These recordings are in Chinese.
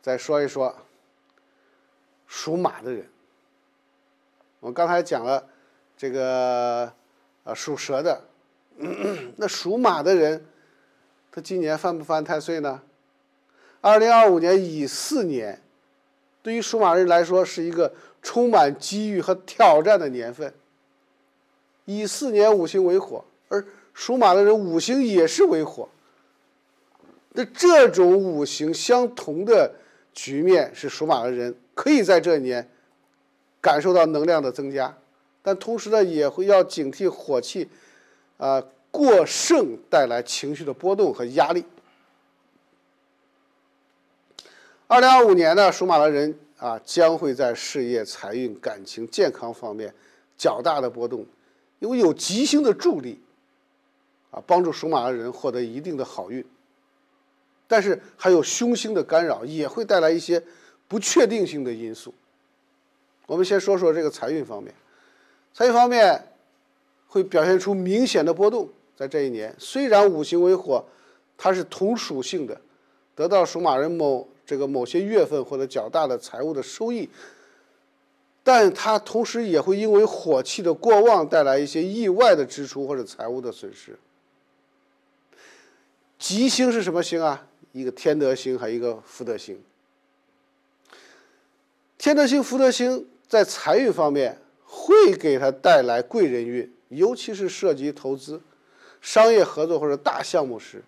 再说一说属马的人。我刚才讲了这个属蛇的，那属马的人，他今年犯不犯太岁呢？2025年乙巳年，对于属马人来说是一个充满机遇和挑战的年份。乙巳年五行为火，而属马的人五行也是为火。那这种五行相同的局面，是属马的人可以在这一年感受到能量的增加，但同时呢，也会要警惕火气过盛带来情绪的波动和压力。2025年呢，属马的人将会在事业、财运、感情、健康方面较大的波动，因为有吉星的助力帮助属马的人获得一定的好运。但是还有凶星的干扰，也会带来一些不确定性的因素。我们先说说这个财运方面，财运方面会表现出明显的波动。在这一年，虽然五行为火，它是同属性的，得到属马人某些月份或者较大的财务的收益，但它同时也会因为火气的过旺带来一些意外的支出或者财务的损失。吉星是什么星啊？一个天德星，还有一个福德星。天德星、福德星在财运方面会给他带来贵人运，尤其是涉及投资、商业合作或者大项目时，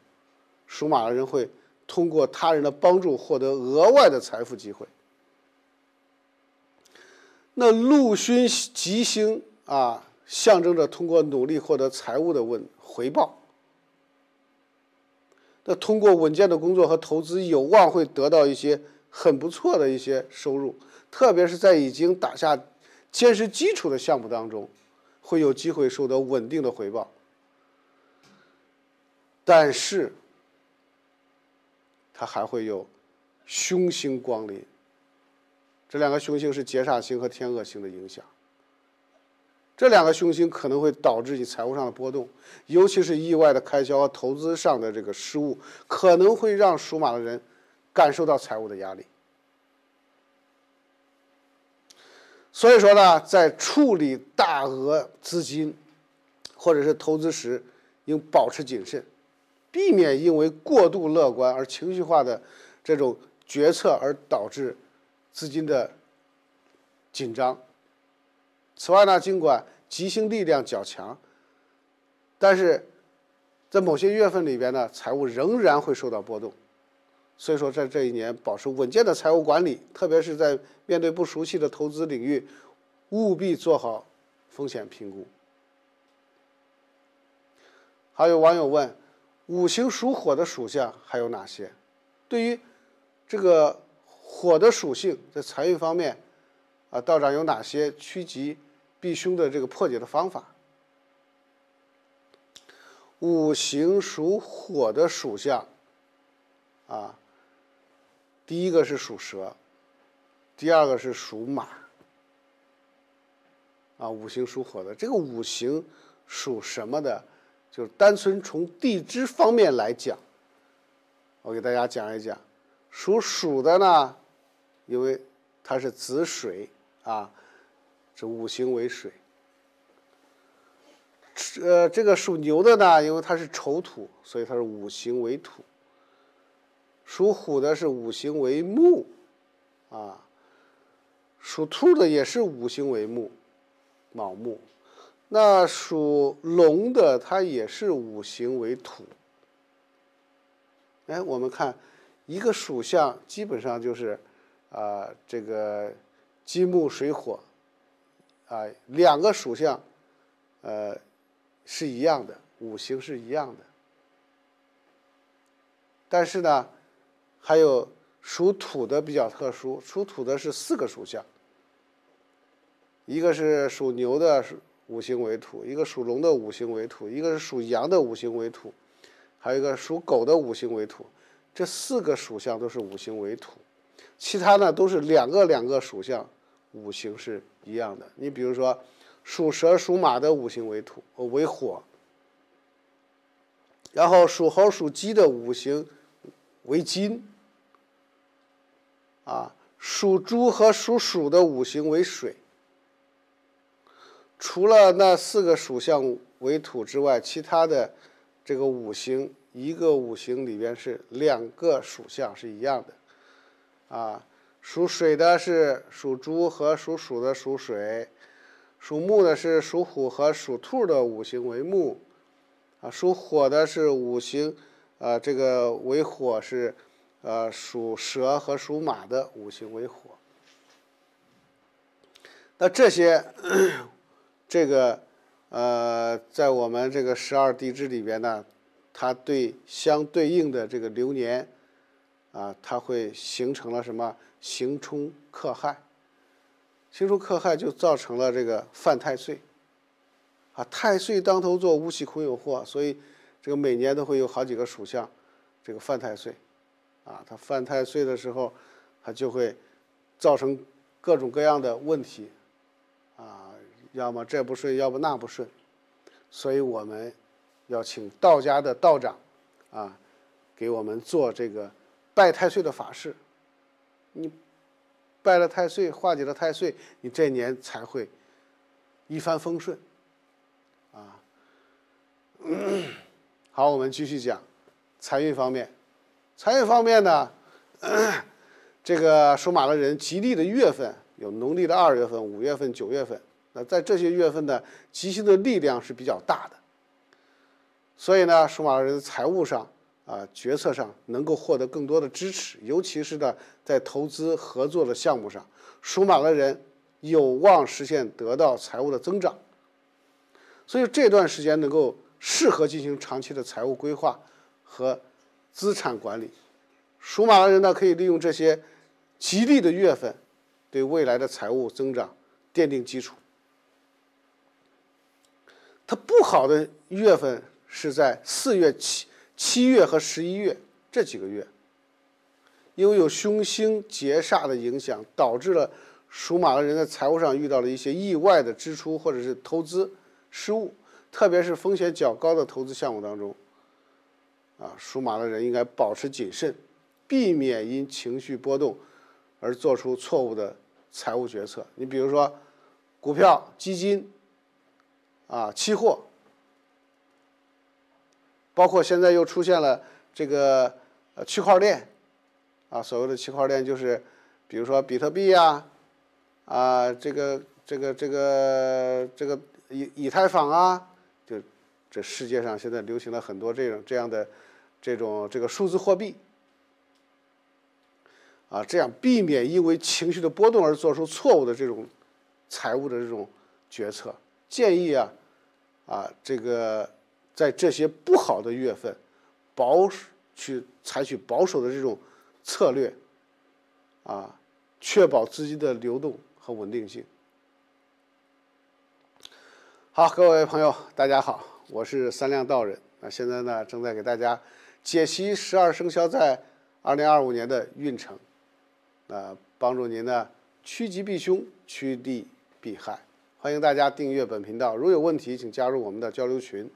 属马的人会通过他人的帮助获得额外的财富机会。那禄勋吉星象征着通过努力获得财务的回报。那通过稳健的工作和投资，有望会得到一些很不错的一些收入，特别是在已经打下坚实基础的项目当中，会有机会收得稳定的回报。但是它还会有凶星光临，这两个凶星是劫煞星和天恶星的影响。这两个凶星可能会导致你财务上的波动，尤其是意外的开销和投资上的这个失误，可能会让属马的人感受到财务的压力。所以说呢，在处理大额资金或者是投资时，应保持谨慎，避免因为过度乐观而情绪化的这种决策而导致资金的紧张。此外呢，尽管吉星力量较强，但是在某些月份里边呢，财务仍然会受到波动。所以说，在这一年保持稳健的财务管理，特别是在面对不熟悉的投资领域，务必做好风险评估。还有网友问，五行属火的属相还有哪些？对于这个火的属性，在财运方面道长有哪些趋吉避凶的这个破解的方法？五行属火的属相第一个是属蛇，第二个是属马五行属火的。这个五行属什么的，就是单纯从地支方面来讲，我给大家讲一讲。属鼠的呢，因为它是子水这五行为水。这个属牛的呢，因为它是丑土，所以它是五行为土。属虎的是五行为木属兔的也是五行为木，卯木。那属龙的它也是五行为土。我们看一个属相基本上就是这个金木水火两个属相是一样的，五行是一样的。但是呢，还有属土的比较特殊，属土的是4个属相，一个是属牛的五行为土，一个属龙的五行为土，一个是属羊的五行为土，还有一个属狗的五行为土。这4个属相都是五行为土，其他呢都是两个属相五行是一样的。你比如说属蛇属马的五行为土为火，然后属猴属鸡的五行为金，属猪和属鼠的五行为水，除了那4个属相为土之外，其他的这个五行，一个五行里边是2个属相是一样的，属水的是属猪和属鼠的属水，属木的是属虎和属兔的五行为木，属火的是五行，这个为火是属蛇和属马的五行为火。那这些这个在我们这个12地支里边呢，它相对应的这个流年它会形成了什么？刑冲克害。刑冲克害就造成了这个犯太岁。太岁当头坐，无喜恐有祸，所以这个每年都会有好几个属相这个犯太岁。它犯太岁的时候，它就会造成各种各样的问题。要么这不顺，要不那不顺，所以我们要请道家的道长给我们做这个拜太岁的法事。你拜了太岁，化解了太岁，你这年才会一帆风顺。好，我们继续讲财运方面。财运方面呢，这个属马的人吉利的月份有农历的2月份、5月份、9月份。那在这些月份呢，吉星的力量是比较大的，所以呢，属马的人的财务上决策上能够获得更多的支持，尤其是呢在投资合作的项目上，属马的人有望实现得到财务的增长。所以这段时间能够适合进行长期的财务规划和资产管理。属马的人呢，可以利用这些吉利的月份，对未来的财务增长奠定基础。它不好的月份是在4月、7月和11月这几个月，因为有凶星劫煞的影响，导致了属马的人在财务上遇到了一些意外的支出或者是投资失误，特别是风险较高的投资项目当中，属马的人应该保持谨慎，避免因情绪波动而做出错误的财务决策。你比如说股票、基金期货，包括现在又出现了这个区块链所谓的区块链就是比如说比特币这个以太坊就这世界上现在流行了很多这样的这个数字货币这样避免因为情绪的波动而做出错误的这种财务的这种决策。建议这个在这些不好的月份，采取保守的这种策略，确保资金的流动和稳定性。好，各位朋友，大家好，我是三亮道人。现在呢，正在给大家解析12生肖在2025年的运程，帮助您呢趋吉避凶，趋利避害。欢迎大家订阅本频道，如有问题，请加入我们的交流群。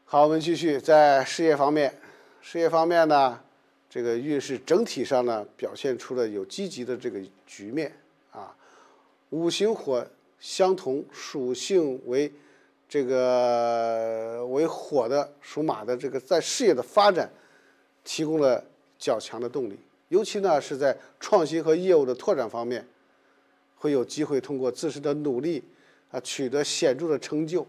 好，我们继续在事业方面。事业方面呢，这个运势整体上呢表现出了有积极的这个局面五行火相同，属性为为火的属马的这个在事业的发展提供了较强的动力，尤其呢是在创新和业务的拓展方面，会有机会通过自身的努力取得显著的成就。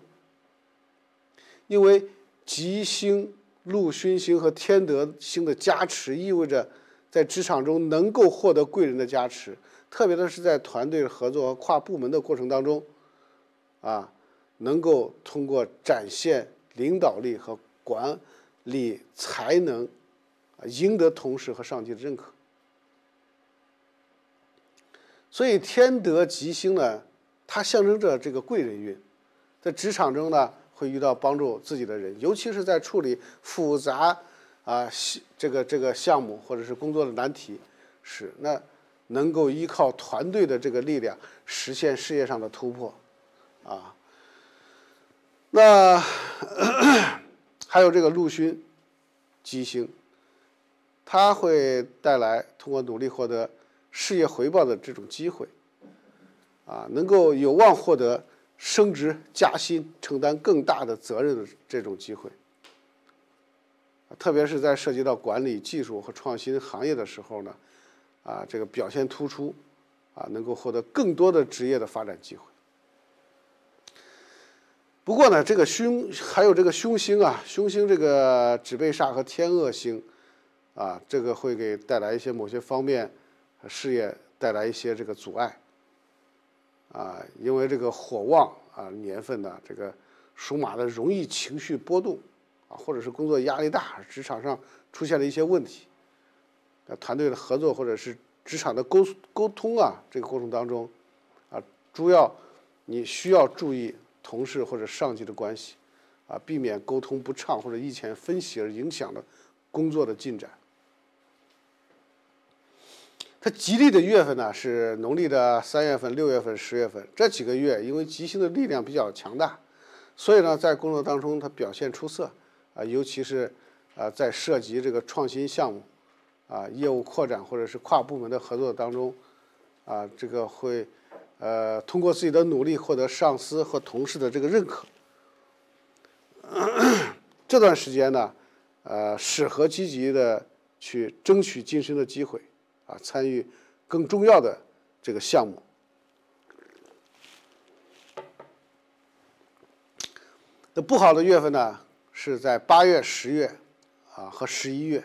因为吉星、禄勋星和天德星的加持，意味着在职场中能够获得贵人的加持，特别的是在团队合作和跨部门的过程当中能够通过展现领导力和管理才能赢得同事和上级的认可。所以天德吉星呢，它象征着这个贵人运，在职场中呢会遇到帮助自己的人，尤其是在处理复杂这个项目或者是工作的难题时，那能够依靠团队的这个力量实现事业上的突破那还有这个禄勋吉星，它会带来通过努力获得事业回报的这种机会，能够有望获得升职加薪、承担更大的责任的这种机会。特别是在涉及到管理、技术和创新行业的时候呢，这个表现突出，能够获得更多的职业的发展机会。不过呢，这个还有这个凶星这个指背煞和天恶星，这个会给带来一些某些方面事业带来一些这个阻碍，因为这个火旺年份呢，这个属马的容易情绪波动，或者是工作压力大，职场上出现了一些问题，团队的合作或者是职场的沟通这个过程当中，主要你需要注意同事或者上级的关系，避免沟通不畅或者意见分歧而影响了工作的进展。它吉利的月份呢是农历的3月份、6月份、10月份这几个月，因为吉星的力量比较强大，所以呢在工作当中它表现出色，尤其是在涉及这个创新项目，业务扩展或者是跨部门的合作当中，这个会通过自己的努力获得上司和同事的这个认可。这段时间呢，适合积极的去争取晋升的机会，参与更重要的这个项目。那不好的月份呢，是在8月、10月和11月，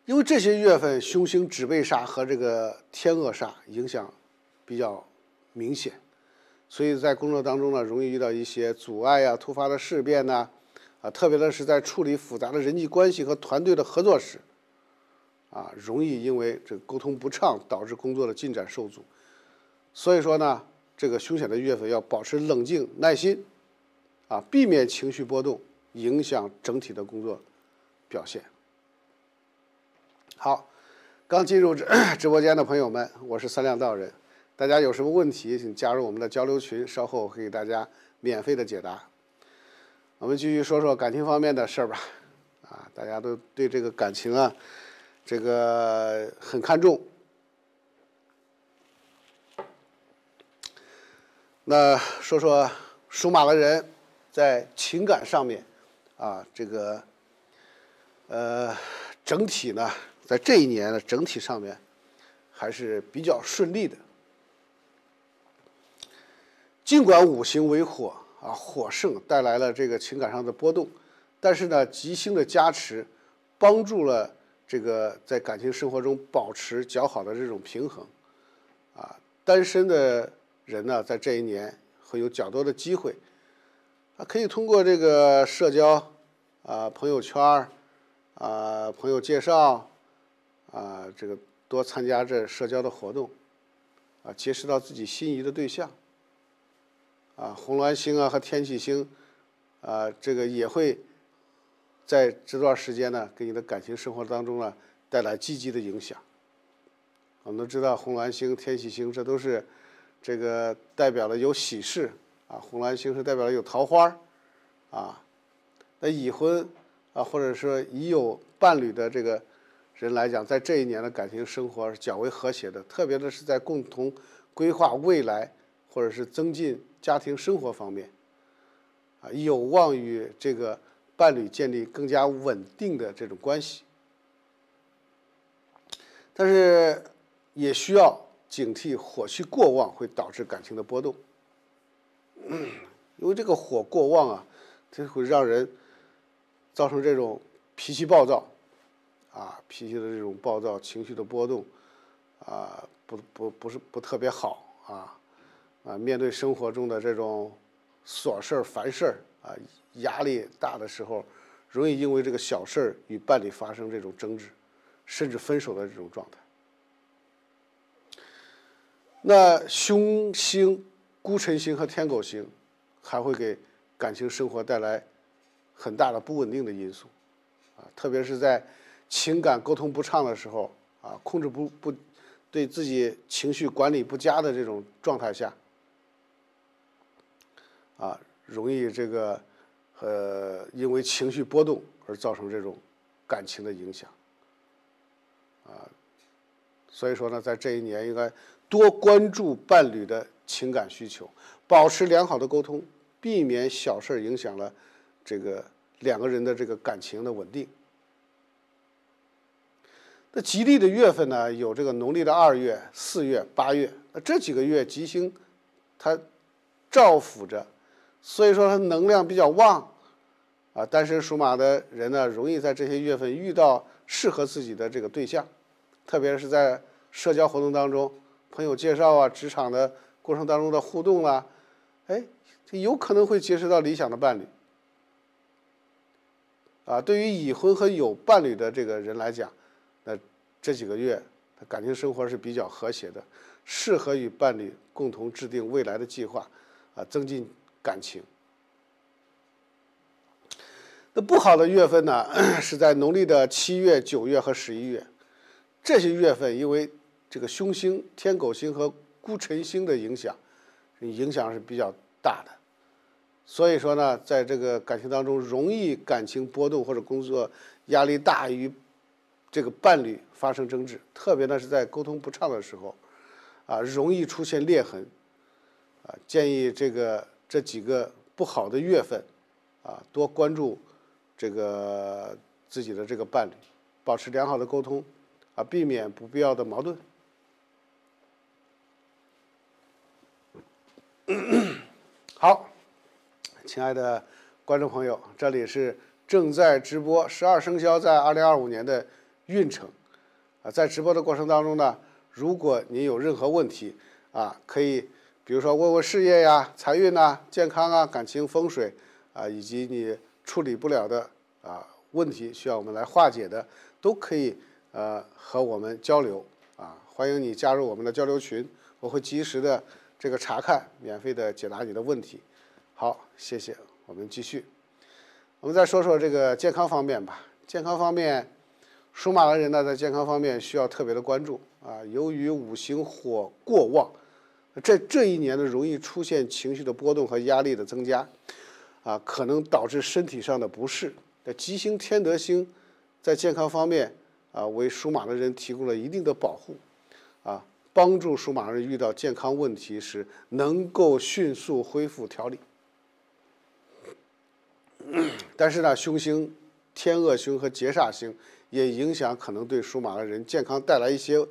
因为这些月份凶星指背煞和这个天恶煞影响比较明显，所以在工作当中呢，容易遇到一些阻碍突发的事变特别的是在处理复杂的人际关系和团队的合作时，容易因为这个沟通不畅导致工作的进展受阻。所以说呢，这个凶险的月份要保持冷静耐心，避免情绪波动影响整体的工作表现。好，刚进入直播间的朋友们，我是三亮道人，大家有什么问题请加入我们的交流群，稍后会给大家免费的解答。我们继续说说感情方面的事儿吧。大家都对这个感情这个很看重。那说说属马的人在情感上面这个整体呢，在这一年的整体上面还是比较顺利的。尽管五行为火火盛带来了这个情感上的波动，但是呢，吉星的加持帮助了这个在感情生活中保持较好的这种平衡。单身的人呢，在这一年会有较多的机会，可以通过这个社交朋友圈朋友介绍这个多参加这社交的活动结识到自己心仪的对象。红鸾星和天启星这个也会在这段时间呢，给你的感情生活当中呢带来积极的影响。我们都知道红鸾星、天启星这都是这个代表了有喜事红鸾星是代表了有桃花那已婚或者说已有伴侣的这个人来讲，在这一年的感情生活是较为和谐的，特别的是在共同规划未来或者是增进家庭生活方面有望与这个伴侣建立更加稳定的这种关系。但是也需要警惕火气过旺会导致感情的波动，因为这个火过旺这会让人造成这种脾气暴躁脾气的这种暴躁，情绪的波动不特别好面对生活中的这种琐事烦事压力大的时候，容易因为这个小事与伴侣发生这种争执，甚至分手的这种状态。那凶星、孤辰星和天狗星还会给感情生活带来很大的不稳定的因素特别是在情感沟通不畅的时候控制不对自己情绪管理不佳的这种状态下容易这个因为情绪波动而造成这种感情的影响。所以说呢，在这一年应该多关注伴侣的情感需求，保持良好的沟通，避免小事影响了这个两个人的这个感情的稳定。那吉利的月份呢，有这个农历的2月、4月、8月，那这几个月吉星它照辅着，所以说它能量比较旺。单身属马的人呢，容易在这些月份遇到适合自己的这个对象，特别是在社交活动当中，朋友介绍啊，职场的过程当中的互动啊，这有可能会结识到理想的伴侣。对于已婚和有伴侣的这个人来讲，那这几个月他感情生活是比较和谐的，适合与伴侣共同制定未来的计划，增进感情。那不好的月份呢，是在农历的7月、9月和11月，这些月份因为这个凶星天狗星和孤辰星的影响是比较大的，所以说呢，在这个感情当中容易感情波动或者工作压力大，与这个伴侣发生争执，特别呢是在沟通不畅的时候，容易出现裂痕，建议这几个不好的月份，多关注这个自己的这个伴侣，保持良好的沟通，避免不必要的矛盾。好，亲爱的观众朋友，这里是正在直播12生肖在2025年的运程。在直播的过程当中呢，如果您有任何问题可以比如说问问事业呀、财运呐、健康啊、感情、风水以及你处理不了的问题需要我们来化解的，都可以和我们交流欢迎你加入我们的交流群，我会及时的这个查看，免费的解答你的问题。好，谢谢，我们继续。我们再说说这个健康方面吧。健康方面，属马的人呢，在健康方面需要特别的关注由于五行火过旺，这一年呢，容易出现情绪的波动和压力的增加可能导致身体上的不适。吉星天德星在健康方面为属马的人提供了一定的保护帮助属马人遇到健康问题时能够迅速恢复调理。但是呢，凶星天恶星和劫煞星也影响，可能对属马的人健康带来一些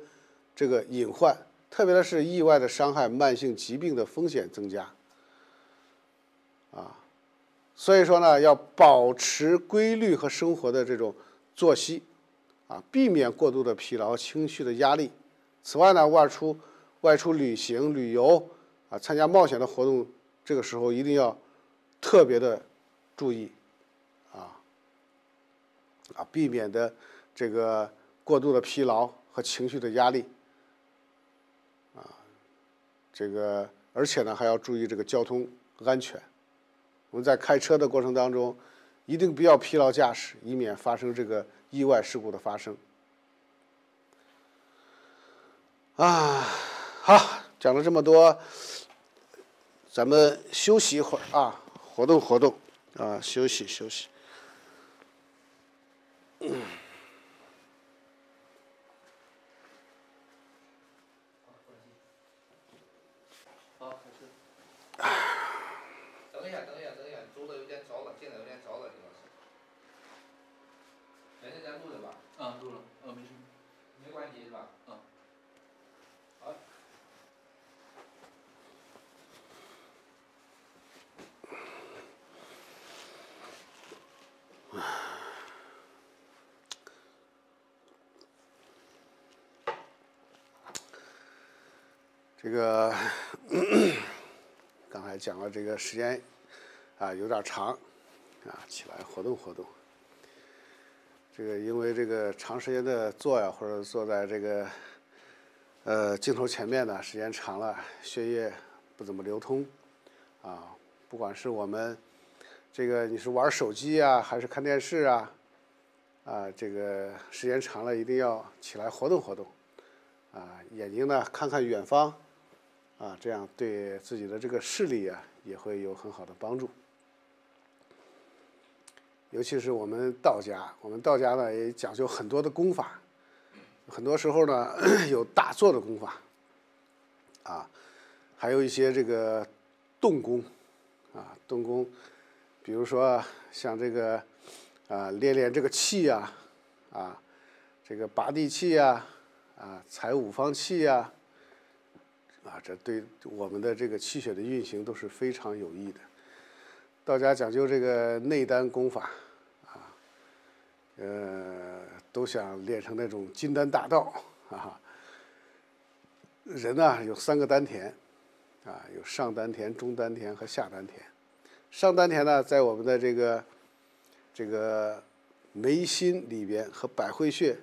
这个隐患，特别的是意外的伤害、慢性疾病的风险增加所以说呢，要保持规律和生活的这种作息避免过度的疲劳、情绪的压力。此外呢，外出旅行、旅游参加冒险的活动，这个时候一定要特别的注意避免的这个过度的疲劳和情绪的压力而且呢还要注意这个交通安全。我们在开车的过程当中，一定不要疲劳驾驶，以免发生这个意外事故的发生好，讲了这么多，咱们休息一会儿活动活动休息休息。等一下，走的有点早了，进来有点早了，这个是。现在咱录的吧？录了，没事。没关系是吧？好。这个刚才讲了，这个时间有点长起来活动活动。这个因为这个长时间的坐呀，或者坐在这个镜头前面呢，时间长了，血液不怎么流通不管是我们这个你是玩手机还是看电视这个时间长了一定要起来活动活动眼睛呢看看远方这样对自己的这个视力也会有很好的帮助。尤其是我们道家呢也讲究很多的功法，很多时候呢有打坐的功法，啊，还有一些这个动功，动功，比如说像这个练这个气呀，这个拔地气呀，踩五方气呀，这对我们的这个气血的运行都是非常有益的。道家讲究这个内丹功法，都想练成那种金丹大道人呢有3个丹田，有上丹田、中丹田和下丹田。上丹田呢，在我们的这个眉心里边和百会穴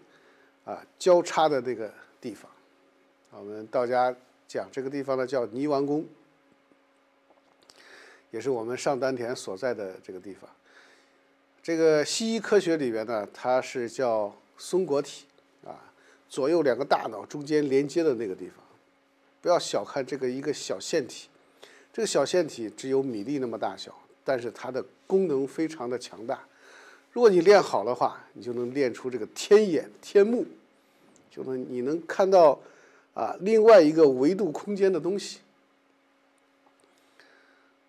交叉的这个地方，我们道家讲这个地方呢叫泥丸宫，也是我们上丹田所在的这个地方。这个西医科学里边呢，它是叫松果体，左右2个大脑中间连接的那个地方。不要小看这个一个小腺体，这个小腺体只有米粒那么大小，但是它的功能非常的强大。如果你练好的话，你就能练出这个天眼天目，你能看到另外一个维度空间的东西。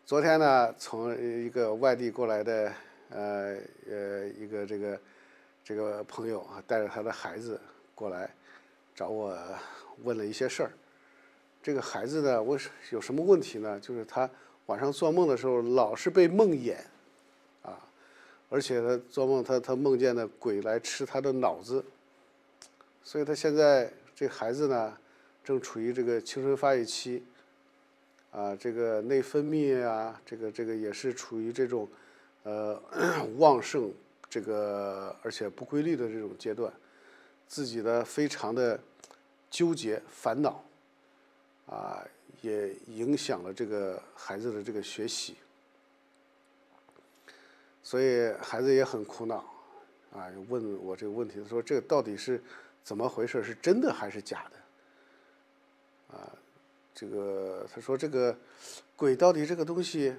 昨天呢，从一个外地过来的一个这个朋友带着他的孩子过来找我问了一些事儿。这个孩子呢，有什么问题呢？就是他晚上做梦的时候老是被梦魇，而且他做梦他梦见的鬼来吃他的脑子，所以他现在这孩子呢正处于这个青春发育期，这个内分泌这个也是处于这种旺盛而且不规律的这种阶段，自己的非常的纠结烦恼。也影响了这个孩子的这个学习，所以孩子也很苦恼，问我这个问题，说这个到底是怎么回事？是真的还是假的？他说这个鬼到底这个东西，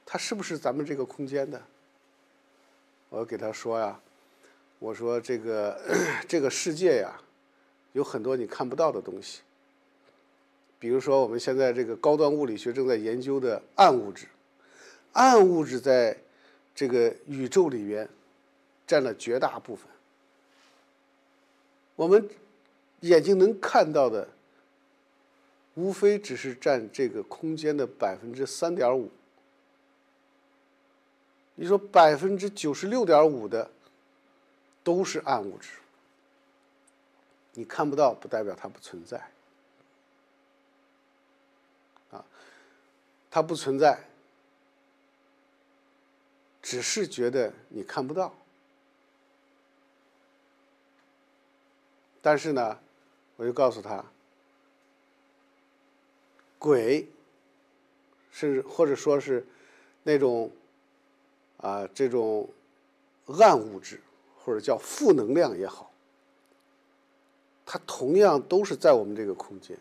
它是不是咱们这个空间的？我给他说呀，我说这个世界呀，有很多你看不到的东西。比如说我们现在这个高端物理学正在研究的暗物质，暗物质在这个宇宙里边占了绝大部分。我们眼睛能看到的，无非只是占这个空间的3.5%。你说96.5%的都是暗物质，你看不到不代表它不存在。它不存在，只是觉得你看不到。但是呢，我就告诉他，鬼或者说是那种这种暗物质，或者叫负能量也好，它同样都是在我们这个空间。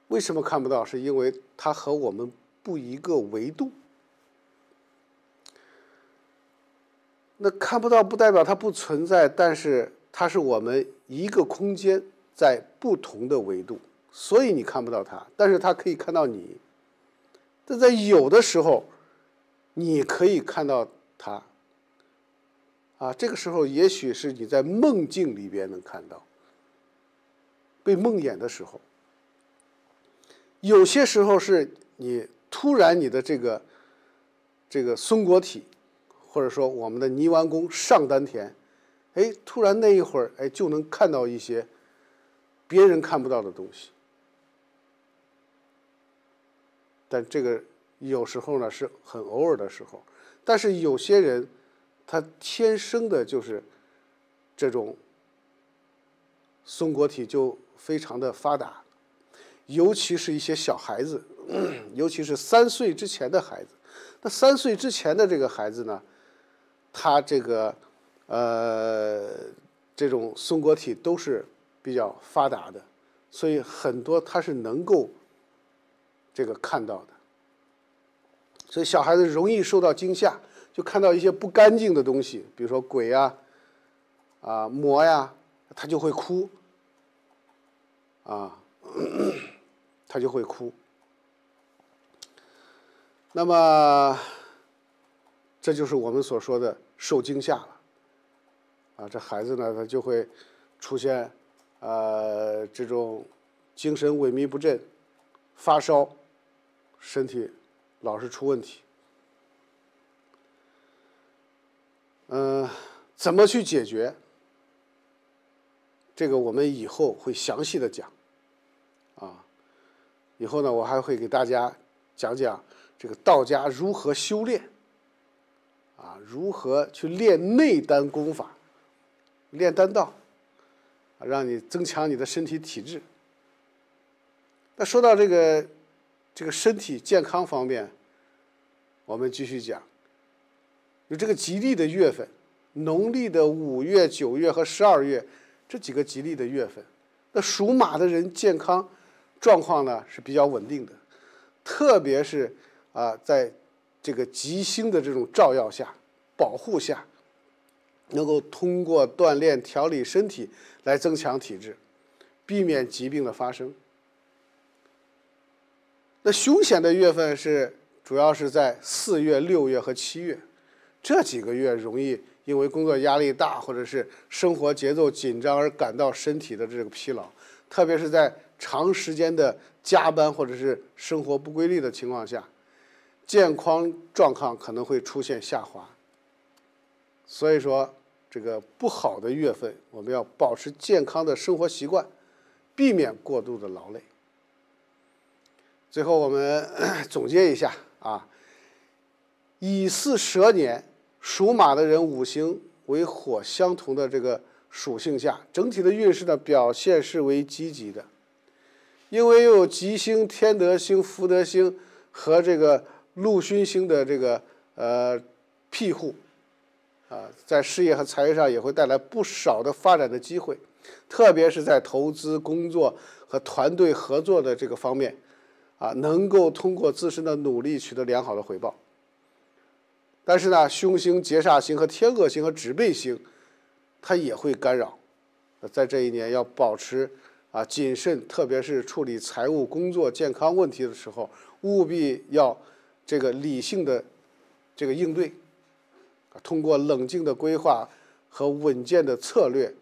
为什么看不到？是因为它和我们不一个维度。那看不到不代表它不存在，但是它是我们一个空间在不同的维度，所以你看不到它，但是它可以看到你。但在有的时候，你可以看到它。这个时候也许是你在梦境里边能看到，被梦魇的时候。有些时候是你突然你的这个松果体，或者说我们的泥丸宫上丹田，突然那一会儿就能看到一些别人看不到的东西。但这个有时候呢是很偶尔的时候，但是有些人他天生的就是这种松果体就非常的发达。尤其是一些小孩子，尤其是3岁之前的孩子。那3岁之前的这个孩子呢，他这种松果体都是比较发达的，所以很多他是能够这个看到的。所以小孩子容易受到惊吓，就看到一些不干净的东西，比如说鬼呀、魔呀，他就会哭，他就会哭。那么，这就是我们所说的受惊吓了。这孩子呢，他就会出现这种精神萎靡不振、发烧，身体老是出问题。怎么去解决？这个我们以后会详细的讲。以后呢，我还会给大家讲讲这个道家如何修炼，如何去练内丹功法，练丹道，让你增强你的身体体质。那说到这个身体健康方面，我们继续讲，有这个吉利的月份，农历的5月、9月和12月这几个吉利的月份，那属马的人健康状况呢是比较稳定的，特别是在这个吉星的这种照耀下、保护下，能够通过锻炼调理身体来增强体质，避免疾病的发生。那凶险的月份主要是在4月、6月和7月，这几个月容易因为工作压力大或者是生活节奏紧张而感到身体的这个疲劳，特别是在长时间的加班或者是生活不规律的情况下，健康状况可能会出现下滑。所以说，这个不好的月份，我们要保持健康的生活习惯，避免过度的劳累。最后我们总结一下乙巳蛇年属马的人五行为火相同的这个属性下，整体的运势的表现是为积极的。因为又有吉星、天德星、福德星和这个禄勋星的这个庇护，在事业和财运上也会带来不少的发展的机会，特别是在投资、工作和团队合作的这个方面，能够通过自身的努力取得良好的回报。但是呢，凶星、劫煞星和天恶星和指背星，它也会干扰。在这一年要保持谨慎，特别是处理财务、工作、健康问题的时候，务必要这个理性的这个应对，通过冷静的规划和稳健的策略，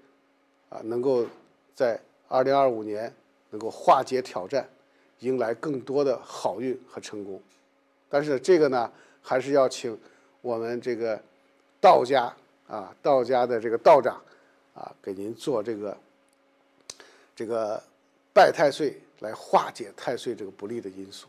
能够在2025年能够化解挑战，迎来更多的好运和成功。但是这个呢，还是要请我们这个道家的这个道长给您做这个拜太岁，来化解太岁这个不利的因素。